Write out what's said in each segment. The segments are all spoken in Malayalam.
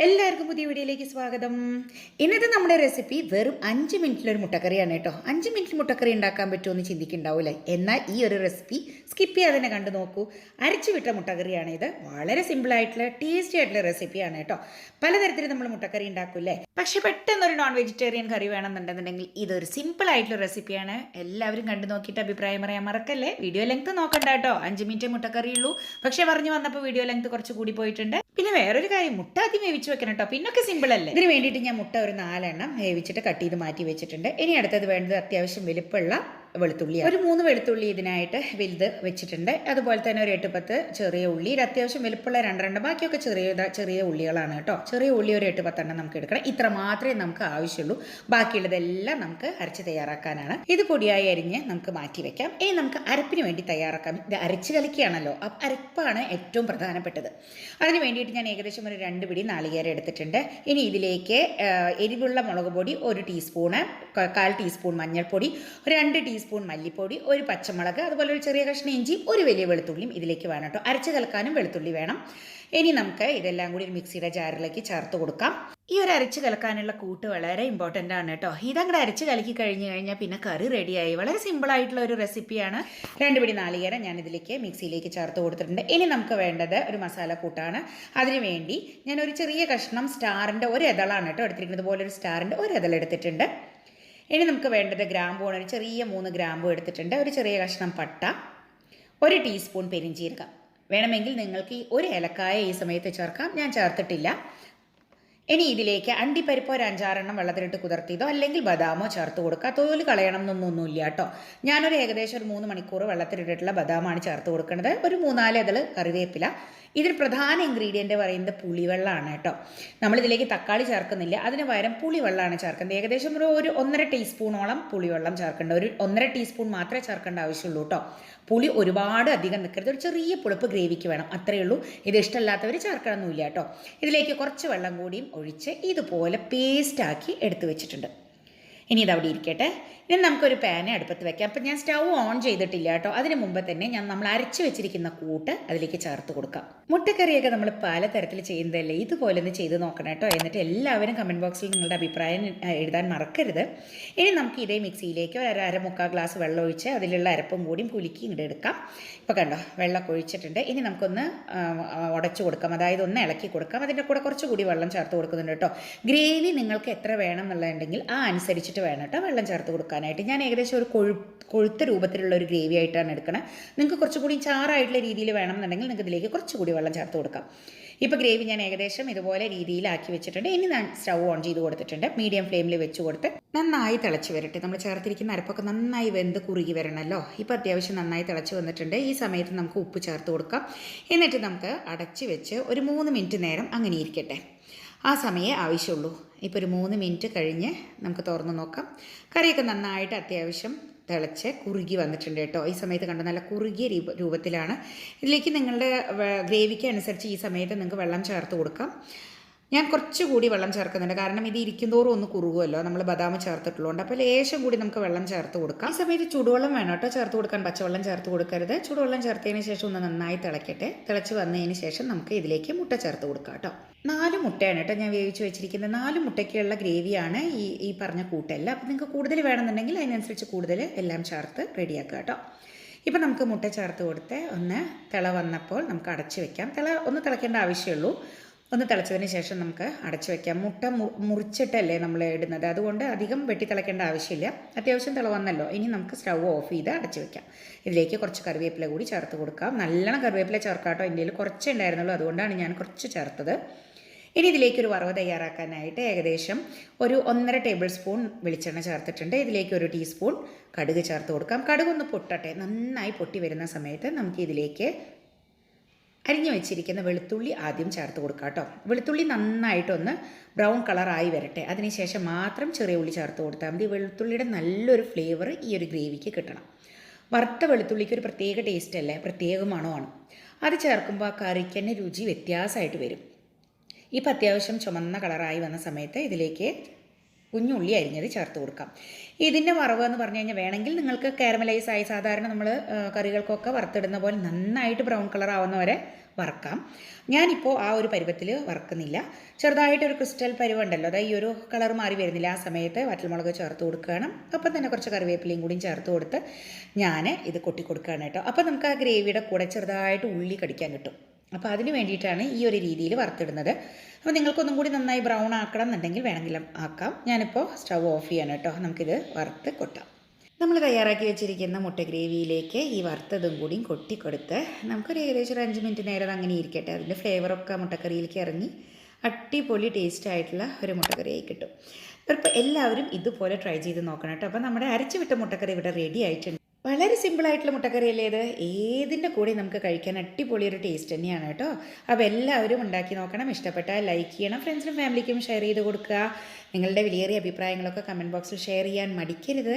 എല്ലാവർക്കും പുതിയ വീഡിയോയിലേക്ക് സ്വാഗതം. ഇന്നത്തെ നമ്മുടെ റെസിപ്പി വെറും 5 മിനിറ്റിലൊരു മുട്ടക്കറിയാണ് കേട്ടോ. 5 മിനിറ്റിൽ മുട്ടക്കറി ഉണ്ടാക്കാൻ പറ്റുമെന്ന് ചിന്തിക്കുന്നുണ്ടാവില്ലേ? എന്നാൽ ഈ ഒരു റെസിപ്പി സ്കിപ്പ് ചെയ്യാതെ തന്നെ കണ്ടു നോക്കൂ. അരച്ചു വിട്ട മുട്ടക്കറിയാണ് ഇത്. വളരെ സിമ്പിളായിട്ടുള്ള ടേസ്റ്റി ആയിട്ടുള്ള റെസിപ്പിയാണ് കേട്ടോ. പലതരത്തിൽ നമ്മൾ മുട്ടക്കറി ഉണ്ടാക്കൂല്ലേ, പക്ഷെ പെട്ടെന്നൊരു നോൺ വെജിറ്റേറിയൻ കറി വേണമെന്നുണ്ടെന്നുണ്ടെങ്കിൽ ഇതൊരു സിമ്പിൾ ആയിട്ടുള്ള റെസിപ്പിയാണ്. എല്ലാവരും കണ്ടു നോക്കിയിട്ട് അഭിപ്രായം പറയാൻ മറക്കല്ലേ. വീഡിയോ ലെങ്ത് നോക്കണ്ട കേട്ടോ, 5 മിനിറ്റ് മുട്ടക്കറി ഉള്ളൂ. പക്ഷെ പറഞ്ഞു വന്നപ്പോൾ വീഡിയോ ലെങ്ത് കുറച്ച് കൂടി പോയിട്ടുണ്ട്. പിന്നെ വേറൊരു കാര്യം, മുട്ട ആദ്യം വേവിച്ച് വെക്കണം കേട്ടോ. പിന്നൊക്കെ സിമ്പിൾ അല്ലേ. ഇതിന് വേണ്ടിയിട്ട് ഞാൻ മുട്ട ഒരു 4 എണ്ണം വേവിച്ചിട്ട് കട്ട് ചെയ്ത് മാറ്റി വെച്ചിട്ടുണ്ട്. ഇനി അടുത്തത് വേണ്ടത് അത്യാവശ്യം വലിപ്പമുള്ള വെളുത്തുള്ളി, ഒരു 3 വെളുത്തുള്ളി ഇതിനായിട്ട് വലുത് വെച്ചിട്ടുണ്ട്. അതുപോലെ തന്നെ ഒരു 8-10 ചെറിയ ഉള്ളി, അത്യാവശ്യം വലിപ്പമുള്ള 2 ബാക്കിയൊക്കെ ചെറിയ ഉള്ളികളാണ് കേട്ടോ. ചെറിയ ഉള്ളി ഒരു 8-10 എണ്ണം നമുക്ക് എടുക്കണം. ഇത്ര മാത്രമേ നമുക്ക് ആവശ്യമുള്ളൂ. ബാക്കിയുള്ളതെല്ലാം നമുക്ക് അരച്ച് തയ്യാറാക്കാനാണ്. ഇത് പൊടിയായി അരിഞ്ഞ് നമുക്ക് മാറ്റി വെക്കാം. ഇനി നമുക്ക് അരപ്പിന് വേണ്ടി തയ്യാറാക്കാം. ഇത് അരച്ച് കലക്കിയാണല്ലോ, അരപ്പാണ് ഏറ്റവും പ്രധാനപ്പെട്ടത്. അതിന് വേണ്ടിയിട്ട് ഞാൻ ഏകദേശം ഒരു 2 പിടി നാളികേരം എടുത്തിട്ടുണ്ട്. ഇനി ഇതിലേക്ക് എരിവുള്ള മുളക് പൊടി 1 ടീസ്പൂണ്, 1/4 ടീസ്പൂൺ മഞ്ഞൾപ്പൊടി, 2 ടീസ്പൂൺ മല്ലിപ്പൊടി, ഒരു പച്ചമുളക്, അതുപോലെ ഒരു ചെറിയ കഷ്ണം ഇഞ്ചി, ഒരു വലിയ വെളുത്തുള്ളിയും ഇതിലേക്ക് വേണം കേട്ടോ. അരച്ച് കലക്കാനും വെളുത്തുള്ളി വേണം. ഇനി നമുക്ക് ഇതെല്ലാം കൂടി ഒരു മിക്സിയുടെ ജാറിലേക്ക് ചേർത്ത് കൊടുക്കാം. ഈ ഒരു അരച്ച് കലക്കാനുള്ള കൂട്ട് വളരെ ഇമ്പോർട്ടൻ്റ് ആണ് കേട്ടോ. ഇതങ്ങടെ അരച്ച് കലക്കി കഴിഞ്ഞാൽ പിന്നെ കറി റെഡിയായി. വളരെ സിമ്പിൾ ആയിട്ടുള്ള ഒരു റെസിപ്പിയാണ്. 2 പിടി നാളികേരം ഞാൻ ഇതിലേക്ക് മിക്സിയിലേക്ക് ചേർത്ത് കൊടുത്തിട്ടുണ്ട്. ഇനി നമുക്ക് വേണ്ടത് ഒരു മസാല കൂട്ടാണ്. അതിന് വേണ്ടി ഞാൻ ഒരു ചെറിയ കഷ്ണം സ്റ്റാറിൻ്റെ ഒരു ഇതളാണ് കേട്ടോ എടുത്തിരിക്കുന്നത്. പോലെ ഒരു സ്റ്റാറിൻ്റെ ഒരു ഇതൾ എടുത്തിട്ടുണ്ട്. ഇനി നമുക്ക് വേണ്ടത് ഗ്രാമ്പൂണ്. ഒരു ചെറിയ 3 ഗ്രാമ്പൂ എടുത്തിട്ടുണ്ട്. ഒരു ചെറിയ കഷ്ണം പട്ട, 1 ടീസ്പൂൺ പെരിഞ്ചീരകം. വേണമെങ്കിൽ നിങ്ങൾക്ക് ഈ ഒരു ഏലക്കായ ഈ സമയത്ത് ചേർക്കാം, ഞാൻ ചേർത്തിട്ടില്ല. ഇനി ഇതിലേക്ക് അണ്ടിപ്പരിപ്പോ ഒരു 5-6 എണ്ണം വെള്ളത്തിലിട്ട് കുതിർത്തിയതോ അല്ലെങ്കിൽ ബദാമോ ചേർത്ത് കൊടുക്കുക. തോല് കളയണം എന്നൊന്നുമില്ല കേട്ടോ. ഞാനൊരു ഏകദേശം ഒരു 3 മണിക്കൂർ വെള്ളത്തിലിട്ടിട്ടുള്ള ബദാമാണ് ചേർത്ത് കൊടുക്കുന്നത്. ഒരു 3-4 ഇതൾ കറിവേപ്പില. ഇതിൽ പ്രധാന ഇൻഗ്രീഡിയൻ്റ് പറയുന്നത് പുളിവെള്ളമാണ് കേട്ടോ. നമ്മളിതിലേക്ക് തക്കാളി ചേർക്കുന്നില്ല, അതിന് പകരം പുളിവെള്ളമാണ് ചേർക്കുന്നത്. ഏകദേശം ഒരു 1.5 ടീസ്പൂണോളം പുളിവെള്ളം ചേർക്കേണ്ട. ഒരു 1.5 ടീസ്പൂൺ മാത്രമേ ചേർക്കേണ്ട ആവശ്യമുള്ളൂ കേട്ടോ. പുളി ഒരുപാട് അധികം നിൽക്കരുത്, ഒരു ചെറിയ പുളിപ്പ് ഗ്രേവിക്ക് വേണം, അത്രയേ ഉള്ളൂ. ഇത് ഇഷ്ടമല്ലാത്തവർ ചേർക്കണമെന്നില്ല കേട്ടോ. ഇതിലേക്ക് കുറച്ച് വെള്ളം കൂടിയും ഒഴിച്ച് ഇതുപോലെ പേസ്റ്റാക്കി എടുത്തു വെച്ചിട്ടുണ്ട്. ഇനി ഇതവിടെ ഇരിക്കട്ടെ. ഇനി നമുക്കൊരു പാന് അടുപ്പത്ത് വെക്കാം. അപ്പം ഞാൻ സ്റ്റൗ ഓൺ ചെയ്തിട്ടില്ല കേട്ടോ. അതിന് മുമ്പ് തന്നെ നമ്മൾ അരച്ച് വെച്ചിരിക്കുന്ന കൂട്ട് അതിലേക്ക് ചേർത്ത് കൊടുക്കാം. മുട്ടക്കറിയൊക്കെ നമ്മൾ പലതരത്തിൽ ചെയ്യുന്നതല്ലേ, ഇതുപോലെ ഒന്ന് ചെയ്ത് നോക്കണം കേട്ടോ. എന്നിട്ട് എല്ലാവരും കമൻറ്റ് ബോക്സിൽ നിങ്ങളുടെ അഭിപ്രായം എഴുതാൻ മറക്കരുത്. ഇനി നമുക്ക് ഇതേ മിക്സിയിലേക്ക് ഒരു 1/4 ഗ്ലാസ് വെള്ളം ഒഴിച്ച് അതിലുള്ള അരപ്പും കൂടിയും കുലുക്കി ഇങ്ങോട്ട് എടുക്കാം. ഇപ്പോൾ കണ്ടോ, വെള്ളമൊക്കെ ഒഴിച്ചിട്ടുണ്ട്. ഇനി നമുക്കൊന്ന് ഉടച്ചു കൊടുക്കാം, അതായത് ഒന്ന് ഇളക്കി കൊടുക്കാം. അതിൻ്റെ കൂടെ കുറച്ചുകൂടി വെള്ളം ചേർത്ത് കൊടുക്കുന്നുണ്ട് കേട്ടോ. ഗ്രേവി നിങ്ങൾക്ക് എത്ര വേണം എന്നുള്ളതുണ്ടെങ്കിൽ ആ അനുസരിച്ചിട്ട് വേണം കേട്ടോ വെള്ളം ചേർത്ത് കൊടുക്കാനായിട്ട്. ഞാൻ ഏകദേശം ഒരു കൊഴുത്ത രൂപത്തിലുള്ള ഒരു ഗ്രേവി ആയിട്ടാണ് എടുക്കുന്നത്. നിങ്ങൾക്ക് കുറച്ചുകൂടി ചാറായിട്ടുള്ള രീതിയിൽ വേണമെന്നുണ്ടെങ്കിൽ നിങ്ങൾക്ക് ഇതിലേക്ക് കുറച്ചുകൂടി വെള്ളം ചേർത്ത് കൊടുക്കാം. ഇപ്പോൾ ഗ്രേവി ഞാൻ ഏകദേശം ഇതുപോലെ രീതിയിലാക്കി വെച്ചിട്ടുണ്ട്. ഇനി ഞാൻ സ്റ്റൗ ഓൺ ചെയ്ത് കൊടുത്തിട്ടുണ്ട്. മീഡിയം ഫ്ലെയിമിൽ വെച്ച് കൊടുത്ത് നന്നായി തിളച്ച് വരട്ടെ. നമ്മൾ ചേർത്തിരിക്കുന്ന അരപ്പൊക്കെ നന്നായി വെന്ത് കുറുകി വരണമല്ലോ. ഇപ്പോൾ അത്യാവശ്യം നന്നായി തിളച്ച് വന്നിട്ടുണ്ട്. ഈ സമയത്ത് നമുക്ക് ഉപ്പ് ചേർത്ത് കൊടുക്കാം. എന്നിട്ട് നമുക്ക് അടച്ച് വെച്ച് ഒരു 3 മിനിറ്റ് നേരം അങ്ങനെ ഇരിക്കട്ടെ. ആ സമയമേ ആവശ്യമുള്ളൂ. ഇപ്പോൾ ഒരു 3 മിനിറ്റ് കഴിഞ്ഞ് നമുക്ക് തുറന്ന് നോക്കാം. കറിയൊക്കെ നന്നായിട്ട് അത്യാവശ്യം തിളച്ച് കുറുകി വന്നിട്ടുണ്ട് കേട്ടോ. ഈ സമയത്ത് കണ്ടോ, നല്ല കുറുകിയ രൂപത്തിലാണ്. ഇതിലേക്ക് നിങ്ങളുടെ ഗ്രേവിക്ക് അനുസരിച്ച് ഈ സമയത്ത് നിങ്ങൾക്ക് വെള്ളം ചേർത്ത് കൊടുക്കാം. ഞാൻ കുറച്ചുകൂടി വെള്ളം ചേർക്കുന്നുണ്ട്, കാരണം ഇത് ഇരിക്കുന്തോറും ഒന്ന് കുറുകുമല്ലോ, നമ്മൾ ബദാം ചേർത്തിട്ടുള്ളതുകൊണ്ട്. അപ്പോൾ ലേശം കൂടി നമുക്ക് വെള്ളം ചേർത്ത് കൊടുക്കാം. ഈ സമയത്ത് ചൂടുവെള്ളം വേണം കേട്ടോ ചേർത്ത് കൊടുക്കാൻ, പച്ചവെള്ളം ചേർത്ത് കൊടുക്കരുത്. ചൂടുവെള്ളം ചേർത്തതിന് ശേഷം ഒന്ന് നന്നായി തിളയ്ക്കട്ടെ. തിളച്ച് വന്നതിന് ശേഷം നമുക്ക് ഇതിലേക്ക് മുട്ട ചേർത്ത് കൊടുക്കാം കേട്ടോ. 4 മുട്ടയാണ് കേട്ടോ ഞാൻ വേവിച്ച് വെച്ചിരിക്കുന്നത്. 4 മുട്ടയ്ക്കുള്ള ഗ്രേവിയാണ് ഈ പറഞ്ഞ കൂട്ടല്ല. അപ്പോൾ നിങ്ങൾക്ക് കൂടുതൽ വേണമെന്നുണ്ടെങ്കിൽ അതിനനുസരിച്ച് കൂടുതൽ എല്ലാം ചേർത്ത് റെഡിയാക്കുക കേട്ടോ. ഇപ്പോൾ നമുക്ക് മുട്ട ചേർത്ത് കൊടുത്ത് ഒന്ന് തിള വന്നപ്പോൾ നമുക്ക് അടച്ച് വെക്കാം. ഒന്ന് തിളയ്ക്കേണ്ട ആവശ്യമുള്ളൂ. ഒന്ന് തിളച്ചതിന് ശേഷം നമുക്ക് അടച്ചു വയ്ക്കാം. മുട്ട മുറിച്ചിട്ടല്ലേ നമ്മൾ ഇടുന്നത്, അതുകൊണ്ട് അധികം വെട്ടി തിളയ്ക്കേണ്ട ആവശ്യമില്ല. അത്യാവശ്യം തിള വന്നല്ലോ. ഇനി നമുക്ക് സ്റ്റൗ ഓഫ് ചെയ്ത് അടച്ചു വയ്ക്കാം. ഇതിലേക്ക് കുറച്ച് കറിവേപ്പില കൂടി ചേർത്ത് കൊടുക്കാം. നല്ലോണം കറിവേപ്പില ചേർക്കാം കേട്ടോ. എൻ്റെ കയ്യിൽ കുറച്ചേ ഉണ്ടായിരുന്നുള്ളൂ, അതുകൊണ്ടാണ് ഞാൻ കുറച്ച് ചേർത്തത്. ഇനി ഇതിലേക്കൊരു വറവ് തയ്യാറാക്കാനായിട്ട് ഏകദേശം ഒരു 1.5 ടേബിൾ സ്പൂൺ വെളിച്ചെണ്ണ ചേർത്തിട്ടുണ്ട്. ഇതിലേക്ക് 1 ടീസ്പൂൺ കടുക് ചേർത്ത് കൊടുക്കാം. കടുകൊന്ന് പൊട്ടട്ടെ. നന്നായി പൊട്ടി വരുന്ന സമയത്ത് നമുക്ക് ഇതിലേക്ക് അരിഞ്ഞു വെച്ചിരിക്കുന്ന വെളുത്തുള്ളി ആദ്യം ചേർത്ത് കൊടുക്കുക കേട്ടോ. വെളുത്തുള്ളി നന്നായിട്ടൊന്ന് ബ്രൗൺ കളറായി വരട്ടെ. അതിനുശേഷം മാത്രം ചെറിയ ഉള്ളി ചേർത്ത് കൊടുത്താൽ മതി. വെളുത്തുള്ളിയുടെ നല്ലൊരു ഫ്ലേവർ ഈ ഒരു ഗ്രേവിക്ക് കിട്ടണം. വറുത്ത വെളുത്തുള്ളിക്ക് ഒരു പ്രത്യേക ടേസ്റ്റ് അല്ലേ, പ്രത്യേക മണമാണ്. അത് ചേർക്കുമ്പോൾ ആ കറിക്ക് തന്നെ രുചി വ്യത്യാസമായിട്ട് വരും. ഇപ്പോൾ അത്യാവശ്യം ചുമന്ന കളറായി വന്ന സമയത്ത് ഇതിലേക്ക് കുഞ്ഞുള്ളി അരിഞ്ഞത് ചേർത്ത് കൊടുക്കാം. ഇതിൻ്റെ വറവ് എന്ന് പറഞ്ഞു കഴിഞ്ഞാൽ വേണമെങ്കിൽ നിങ്ങൾക്ക് കാരമലൈസ് ആയി സാധാരണ നമ്മൾ കറികൾക്കൊക്കെ വറുത്തിടുന്ന പോലെ നന്നായിട്ട് ബ്രൗൺ കളർ ആവുന്നവരെ വറക്കാം. ഞാനിപ്പോൾ ആ ഒരു പരുവത്തിൽ വറക്കുന്നില്ല. ചെറുതായിട്ടൊരു ക്രിസ്റ്റൽ പരുവുണ്ടല്ലോ, അതായത് ഈ ഒരു കളർ മാറി വരുന്നില്ല, ആ സമയത്ത് വറ്റൽമുളക് ചേർത്ത് കൊടുക്കുകയാണ്. അപ്പം തന്നെ കുറച്ച് കറിവേപ്പിലയും കൂടിയും ചേർത്ത് കൊടുത്ത് ഞാൻ ഇത് കൊട്ടി കൊടുക്കുകയാണ് കേട്ടോ. അപ്പോൾ നമുക്ക് ആ ഗ്രേവിയുടെ കൂടെ ചെറുതായിട്ട് ഉള്ളി കടിക്കാൻ കിട്ടും. അപ്പോൾ അതിന് വേണ്ടിയിട്ടാണ് ഈ ഒരു രീതിയിൽ വറുത്തിടുന്നത്. അപ്പോൾ നിങ്ങൾക്കൊന്നും കൂടി നന്നായി ബ്രൗൺ ആക്കണം എന്നുണ്ടെങ്കിൽ വേണമെങ്കിലും ആക്കാം. ഞാനിപ്പോൾ സ്റ്റവ് ഓഫ് ചെയ്യാണ് കേട്ടോ. നമുക്കിത് വറുത്ത് കൊട്ടാം. നമ്മൾ തയ്യാറാക്കി വെച്ചിരിക്കുന്ന മുട്ട ഗ്രേവിയിലേക്ക് ഈ വറുത്തതും കൂടിയും കൊട്ടിക്കൊടുത്ത് നമുക്കൊരു ഏകദേശം ഒരു 5 മിനിറ്റ് നേരം അങ്ങനെ ഇരിക്കട്ടെ. അതിൻ്റെ ഫ്ലേവറൊക്കെ മുട്ടക്കറിയിലേക്ക് ഇറങ്ങി അടിപൊളി ടേസ്റ്റ് ആയിട്ടുള്ള ഒരു മുട്ടക്കറിയായി കിട്ടും. ഇപ്പോൾ എല്ലാവരും ഇതുപോലെ ട്രൈ ചെയ്ത് നോക്കണം കേട്ടോ. അപ്പോൾ നമ്മുടെ അരച്ചു വിട്ട മുട്ടക്കറി ഇവിടെ റെഡി ആയിട്ടുണ്ട്. വളരെ സിമ്പിളായിട്ടുള്ള മുട്ടക്കറിയല്ലേ ഇത്. ഏതിൻ്റെ കൂടെ നമുക്ക് കഴിക്കാൻ അടിപൊളി ഒരു ടേസ്റ്റ് തന്നെയാണ് കേട്ടോ. അപ്പോൾ എല്ലാവരും ഉണ്ടാക്കി നോക്കണം. ഇഷ്ടപ്പെട്ടാൽ ലൈക്ക് ചെയ്യണം, ഫ്രണ്ട്സിനും ഫാമിലിക്കും ഷെയർ ചെയ്ത് കൊടുക്കുക. നിങ്ങളുടെ വിലയേറിയ അഭിപ്രായങ്ങളൊക്കെ കമൻറ്റ് ബോക്സിൽ ഷെയർ ചെയ്യാൻ മടിക്കരുത്.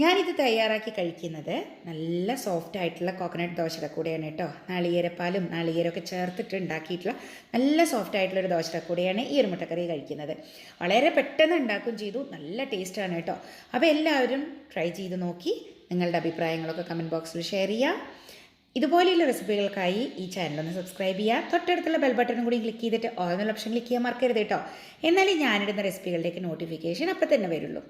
ഞാനിത് തയ്യാറാക്കി കഴിക്കുന്നത് നല്ല സോഫ്റ്റ് ആയിട്ടുള്ള കോക്കനട്ട് ദോശയുടെ കൂടെയാണ് കേട്ടോ. നാളികേരപ്പാലും നാളികേരമൊക്കെ ചേർത്തിട്ട് ഉണ്ടാക്കിയിട്ടുള്ള നല്ല സോഫ്റ്റ് ആയിട്ടുള്ളൊരു ദോശയുടെ കൂടെയാണ് ഈ ഒരു മുട്ടക്കറി കഴിക്കുന്നത്. വളരെ പെട്ടെന്ന് ഉണ്ടാക്കുകയും ചെയ്തു, നല്ല ടേസ്റ്റാണ് കേട്ടോ. അപ്പോൾ എല്ലാവരും ട്രൈ ചെയ്ത് നോക്കി നിങ്ങളുടെ അഭിപ്രായങ്ങളൊക്കെ കമൻറ്റ് ബോക്സിൽ ഷെയർ ചെയ്യാം. ഇതുപോലെയുള്ള റെസിപ്പികൾക്കായി ഈ ചാനലൊന്ന് സബ്സ്ക്രൈബ് ചെയ്യുക. തൊട്ടടുത്തുള്ള ബെൽ ബട്ടണും കൂടി ക്ലിക്ക് ചെയ്തിട്ട് ഓൾ എന്നുള്ള ഓപ്ഷൻ ക്ലിക്ക് ചെയ്യാൻ മറക്കരുത് കേട്ടോ. എന്നാലേ ഞാനിടുന്ന റെസിപ്പികളുടെയൊക്കെ നോട്ടിഫിക്കേഷൻ അപ്പം തന്നെ വരുള്ളൂ.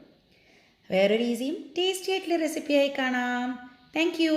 വേറൊരു ഈസിയും ടേസ്റ്റി ആയിട്ടുള്ള റെസിപ്പിയായി കാണാം. Thank you.